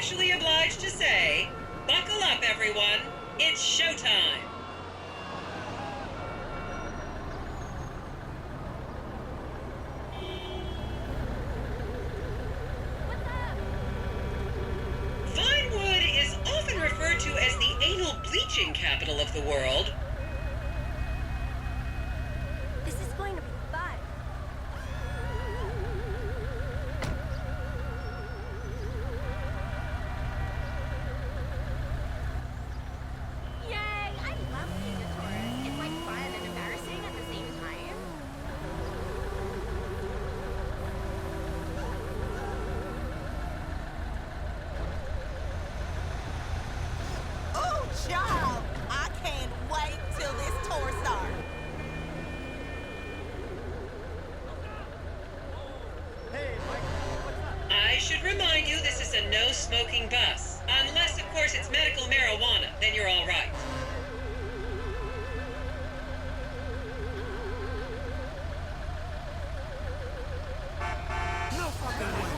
actually obliged to say, buckle up, everyone. It's showtime. Vinewood is often referred to as the anal bleaching capital of the world. This is going to be fun. Yay! I love being a tourist. It's like fun and embarrassing at the same time. Oh, child! I can't wait till this tour starts. I should remind you this is a no-smoking bus. Unless, of course, it's medical marijuana, then you're all right. No fucking way.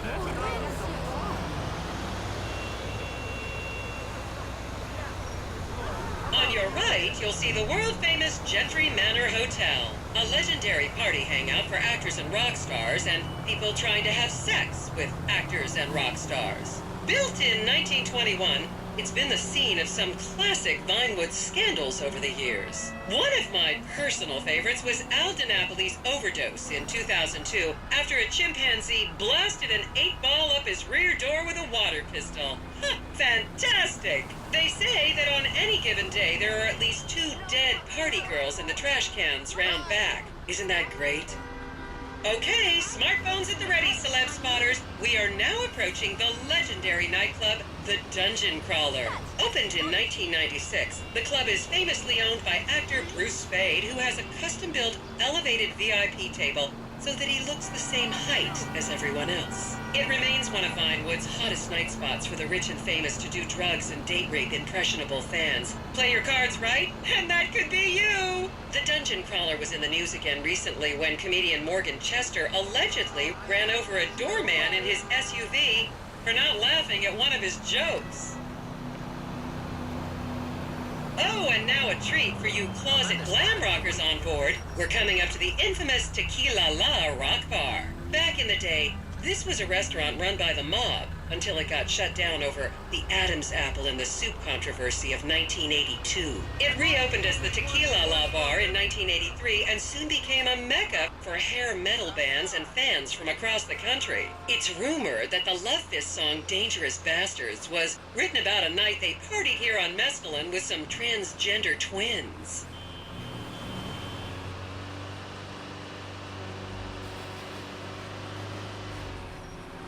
On your right, you'll see the world-famous Gentry Manor Hotel, a legendary party hangout for actors and rock stars and people trying to have sex with actors and rock stars. Built in 1921, it's been the scene of some classic Vinewood scandals over the years. One of my personal favorites was Al DiNapoli's overdose in 2002 after a chimpanzee blasted an 8-ball up his rear door with a water pistol. Fantastic! They say that on any given day there are at least 2 dead party girls in the trash cans round back. Isn't that great? Okay, smartphones at the ready, celeb spotters. We are now approaching the legendary nightclub, the Dungeon Crawler. Opened in 1996, the club is famously owned by actor Bruce Spade, who has a custom-built elevated VIP table so that he looks the same height as everyone else. It remains one of Vinewood's hottest night spots for the rich and famous to do drugs and date rape impressionable fans. Play your cards right, and that could be you! The Dungeon Crawler was in the news again recently when comedian Morgan Chester allegedly ran over a doorman in his SUV for not laughing at one of his jokes. Oh, and now a treat for you closet glam rockers on board. We're coming up to the infamous Tequila La Rock Bar. Back in the day, this was a restaurant run by the mob until it got shut down over the Adam's apple in the soup controversy of 1982. It reopened as the Tequila La Bar in 1983 and soon became a mecca for hair metal bands and fans from across the country. It's rumored that the Love Fist song Dangerous Bastards was written about a night they partied here on mescaline with some transgender twins.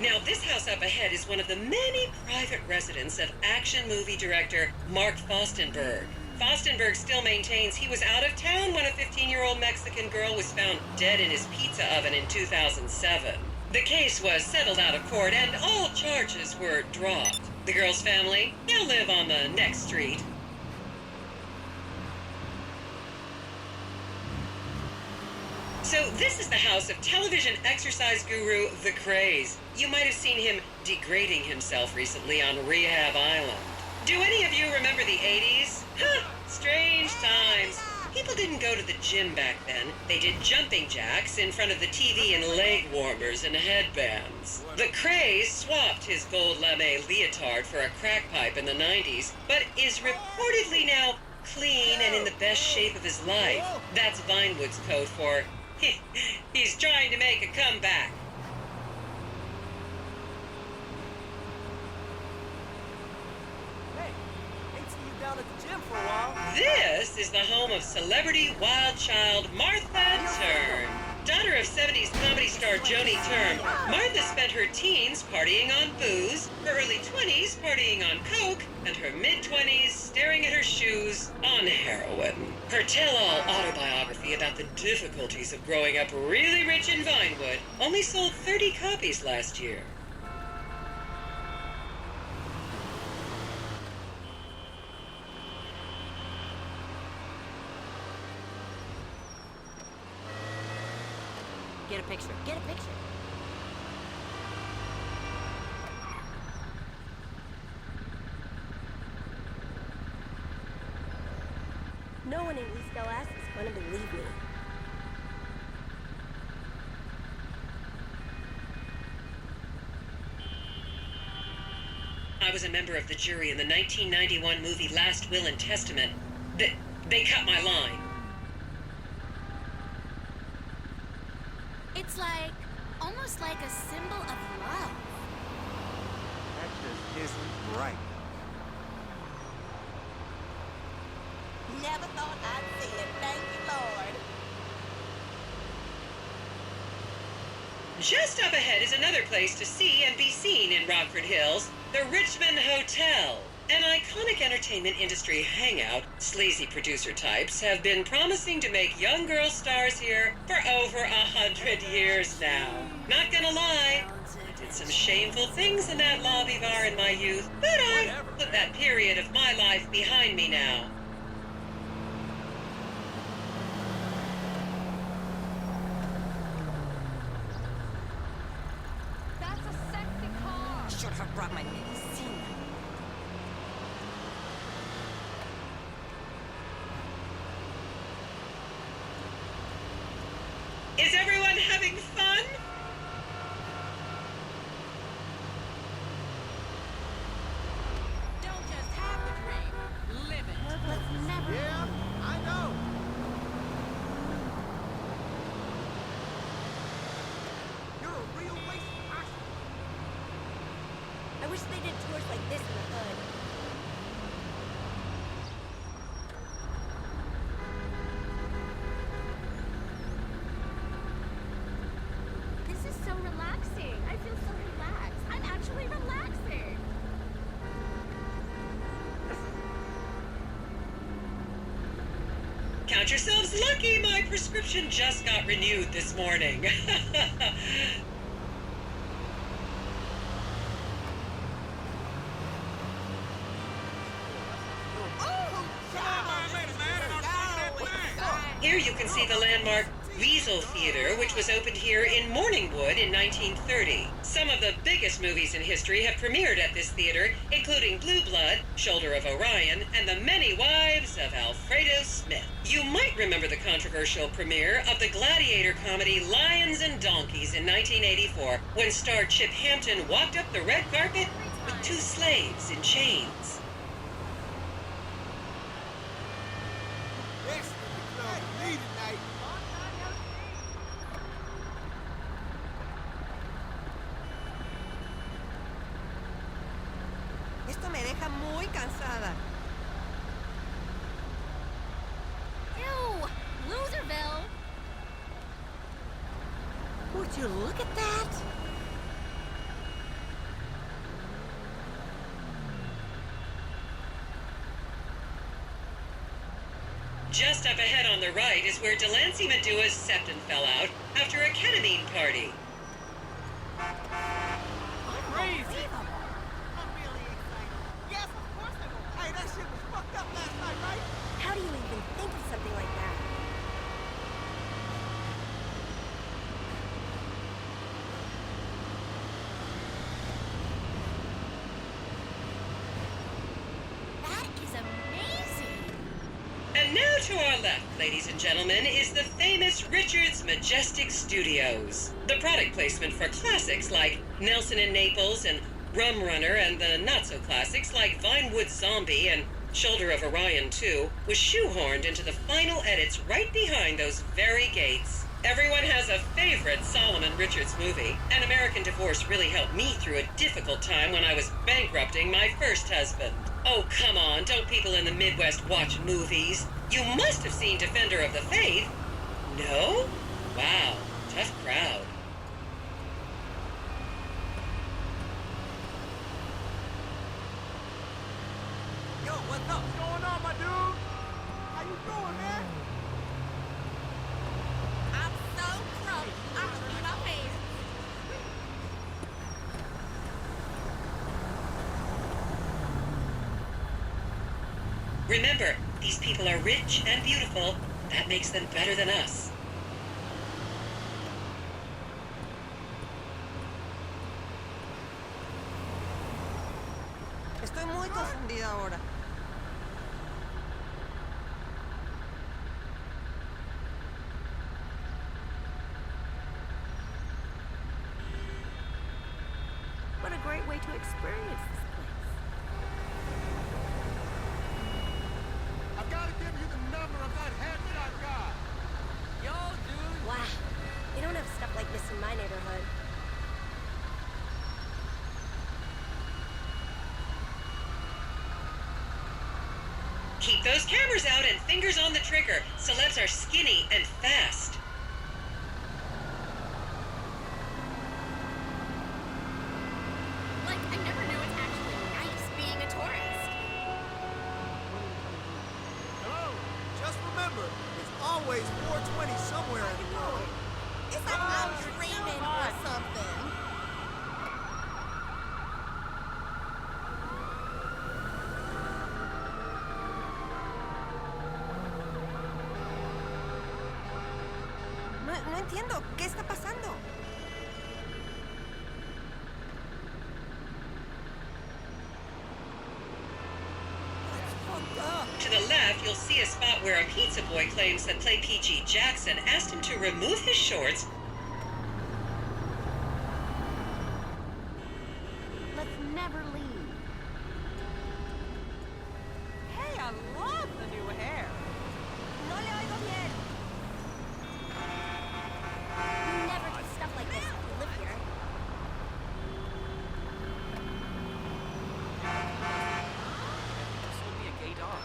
Now, this house up ahead is one of the many private residence of action movie director Mark Fostenberg. Fostenberg still maintains he was out of town when a 15-year-old Mexican girl was found dead in his pizza oven in 2007. The case was settled out of court and all charges were dropped. The girl's family now live on the next street. So this is the house of television exercise guru The Craze. You might have seen him degrading himself recently on Rehab Island. Do any of you remember the 80s? Strange times. People didn't go to the gym back then. They did jumping jacks in front of the TV and leg warmers and headbands. The Craze swapped his gold lame leotard for a crack pipe in the 90s, but is reportedly now clean and in the best shape of his life. That's Vinewood's code for he's trying to make a comeback. Hey, ain't seen you down at the gym for a while. This is the home of celebrity wild child Martha Turn. Daughter of 70s comedy star Joni Turn, Martha spent her teens partying on booze, her early 20s partying on coke, and her mid-20s staring at her shoes on heroin. Her tell-all autobiography about the difficulties of growing up really rich in Vinewood only sold 30 copies last year. Get a picture. Get a picture. one in East LS is gonna believe me. I was a member of the jury in the 1991 movie Last Will and Testament. They cut my line. It's like, almost like a symbol of love. That just isn't right. Never thought I'd see it. Thank you, Lord. Just up ahead is another place to see and be seen in Rockford Hills, the Richmond Hotel. An iconic entertainment industry hangout, sleazy producer types have been promising to make young girl stars here for over 100 years now. Not gonna lie, I did some shameful things in that lobby bar in my youth, but I've put that period of my life behind me now. That's a sexy car. Should have brought my medicine. Is everyone having fun? Don't just have the dream, live it. Let's never. Yeah, I know. You're a real waste of oxygen. I wish they did tours like this in the hood. This is so relaxing. I feel so relaxed. I'm actually relaxing. Count yourselves lucky, my prescription just got renewed this morning. Here you can see the landmark Weasel Theater, which was opened here in Morningwood in 1930. Some of the biggest movies in history have premiered at this theater, including Blue Blood, Shoulder of Orion, and The Many Wives of Alfredo Smith. You might remember the controversial premiere of the gladiator comedy Lions and Donkeys in 1984, when star Chip Hampton walked up the red carpet with two slaves in chains. This is the club for me tonight. Esto me deja muy cansada. Ew, Loserville. Would you look at that? Just up ahead on the right is where Delancey Medua's septon fell out after a ketamine party. Crazy. I'm really excited. Yes, of course I will. Hey, that shit was fucked up last night, right? How do you even think of something like that? That is amazing. And now to our left, ladies and gentlemen, is the famous Richard's Majestic Studios. The product placement for classics like Nelson and Naples and Rum Runner, and the not-so-classics like Vinewood Zombie and Shoulder of Orion 2 was shoehorned into the final edits right behind those very gates. Everyone has a favorite Solomon Richards movie. An American Divorce really helped me through a difficult time when I was bankrupting my first husband. Oh, come on, don't people in the Midwest watch movies? You must have seen Defender of the Faith. No? Wow, tough crowd. Yo, what's up? What's going on, my dude? How you doing, man? I'm so drunk. I'm in my face. Remember, these people are rich and beautiful. That makes them better than us. Estoy muy confundida ahora. experience this place. I've got to give you the number of that head that I've got. Yo, dude. Wow. We don't have stuff like this in my neighborhood. Keep those cameras out and fingers on the trigger. Celebs are skinny and fast. Like, I never knew it's actually nice being a tourist. Hello? Just remember, there's always 420 somewhere in the world. It's like I'm dreaming or something. No entiendo. ¿Qué está pasando? To the left, you'll see a spot where a pizza boy claims that Play PG Jackson asked him to remove his shorts. Let's never leave. Hey, I love the new hair. No le oigo bien. We never do stuff like this if we live here. This will be a gay dog.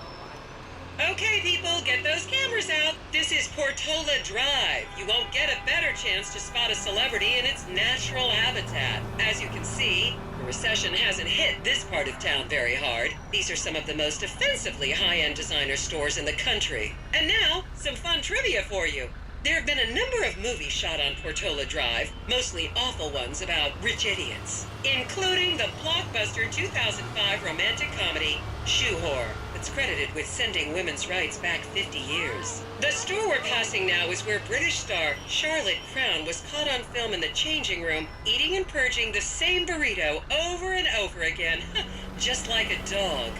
Okay, people, get those cameras out. This is Portobello Drive. You won't get a better chance to spot a celebrity in its natural habitat. As you can see, the recession hasn't hit this part of town very hard. These are some of the most offensively high-end designer stores in the country. And now, some fun trivia for you. There have been a number of movies shot on Portola Drive, mostly awful ones about rich idiots, including the blockbuster 2005 romantic comedy, Shoe Whore, that's credited with sending women's rights back 50 years. The store we're passing now is where British star Charlotte Crown was caught on film in the changing room, eating and purging the same burrito over and over again, just like a dog.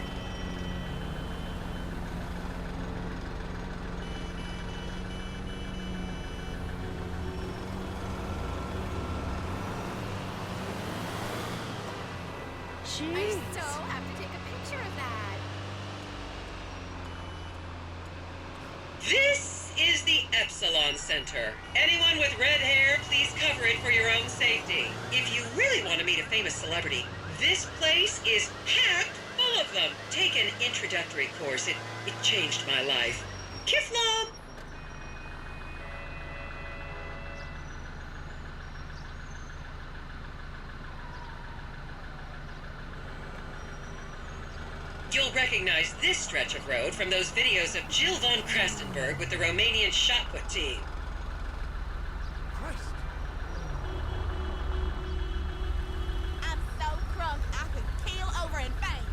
I so have to take a picture of that. This is the Epsilon Center. Anyone with red hair, please cover it for your own safety. If you really want to meet a famous celebrity, this place is packed full of them. Take an introductory course. It changed my life. Kiflam! You'll recognize this stretch of road from those videos of Jill von Krastenberg with the Romanian shot put team. Christ. I'm so drunk I could keel over and faint.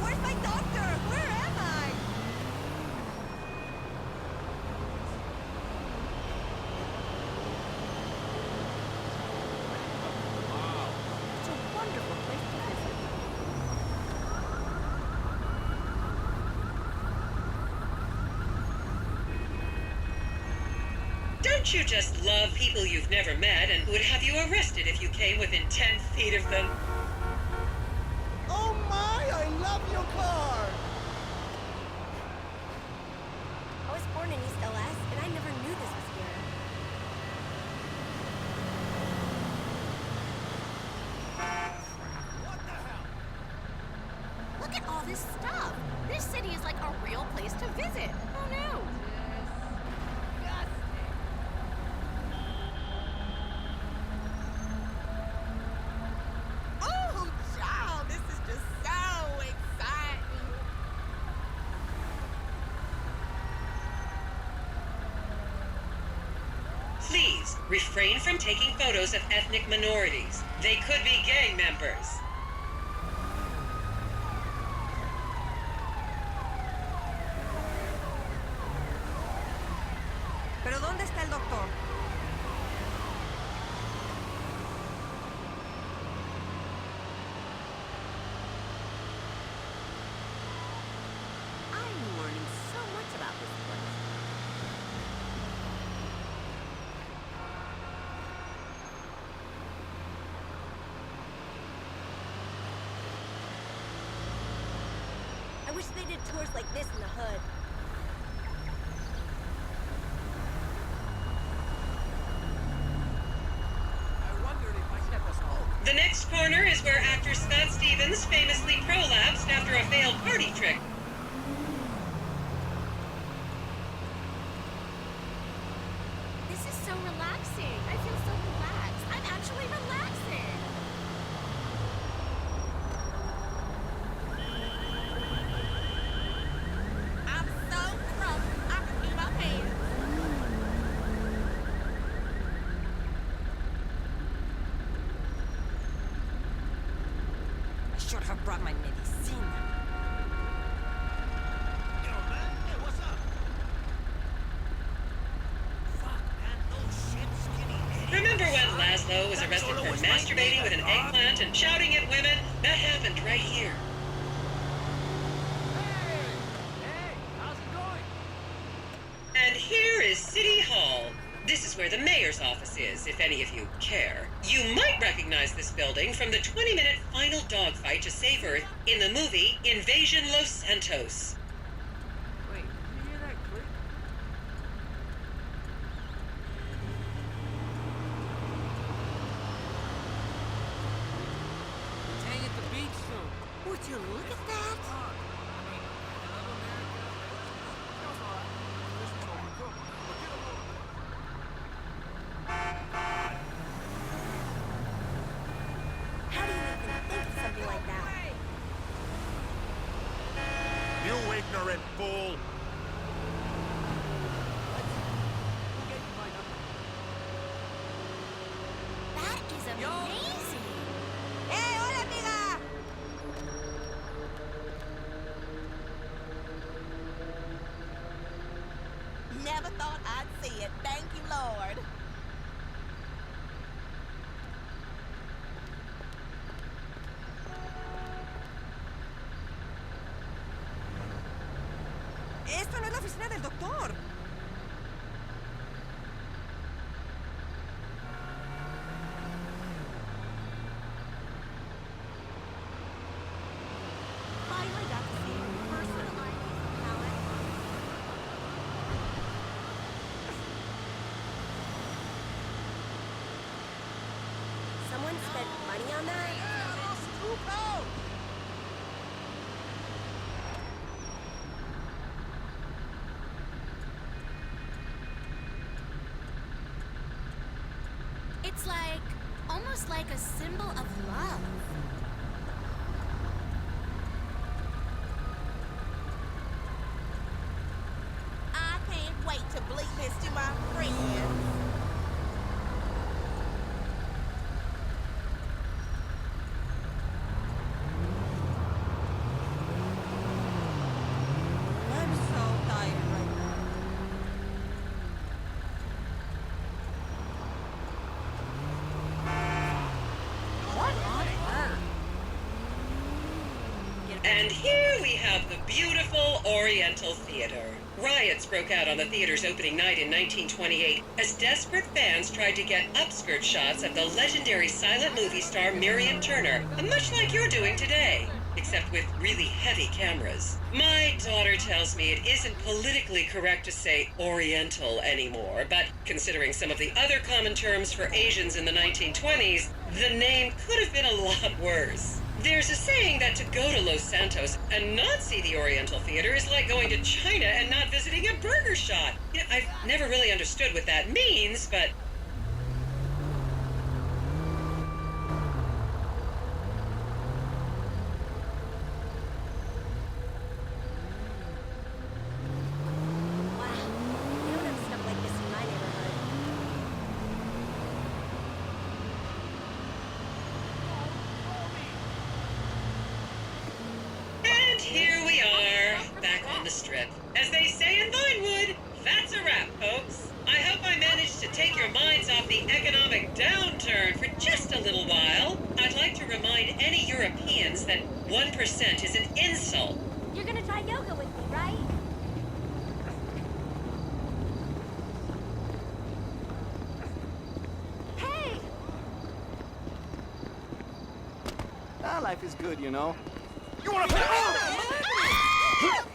Where's my doctor? Where am I? It's a wonderful place to visit. Don't you just love people you've never met and who would have you arrested if you came within 10 feet of them? Oh my, I love your car. I was born in East LS, and I never knew this was here. What the hell? Look at all this stuff. This city is like a real place to visit. Oh no. Oh, child, this is just so exciting. Please refrain from taking photos of ethnic minorities. They could be gang members. ¿Pero dónde está el doctor? I wish they did tours like this in the hood. I wondered if I kept us home. The next corner is where actor Scott Stevens famously prolapsed after a failed party trick. This is so relaxing. I feel so relaxed. I'm actually relaxing. I'm so drunk, I can feel my pants. I should have brought my medicine. Yo, man. Hey, what's up? Fuck, man. No shit, skinny idiot. Remember when Laszlo was arrested for masturbating with an eggplant and shouting at women? That happened right here. Hey, how's it going? And here is City Hall. This is where the mayor's office is, if any of you care. You might recognize this building from the 20-minute final dogfight to save Earth in the movie Invasion Los Santos. Wait, did you hear that click? Let's hang at the beach soon. Would you look at that? How do you even think of something like that? You ignorant fool! That is amazing. Hey, hola, amiga! Never thought I'd see it. Thank you, Lord. Esto no es la oficina del doctor. Finally got to see personalized palette. Someone spent money on that? It's like, almost like a symbol of love. I can't wait to bleep this to my friends. I'm so tired right now. What on earth? And here we have the beautiful Oriental Theater. Riots broke out on the theater's opening night in 1928 as desperate fans tried to get upskirt shots of the legendary silent movie star Miriam Turner, much like you're doing today, except with really heavy cameras. My daughter tells me it isn't politically correct to say Oriental anymore, but considering some of the other common terms for Asians in the 1920s, the name could have been a lot worse. There's a saying that to go to Los Santos and not see the Oriental Theater is like going to China and not visiting a burger shop. You know, I've never really understood what that means, but Wow. We don't have stuff like this in my neighborhood. And here we are, back on the strip. As they say in Vinewood, that's a wrap, folks. I hope I managed to take your minds off the economic downturn for just a little while. I'd like to remind any Europeans that 1% is an insult. You're gonna try yoga with me, right? Hey! Life is good, you know. You wanna Get him!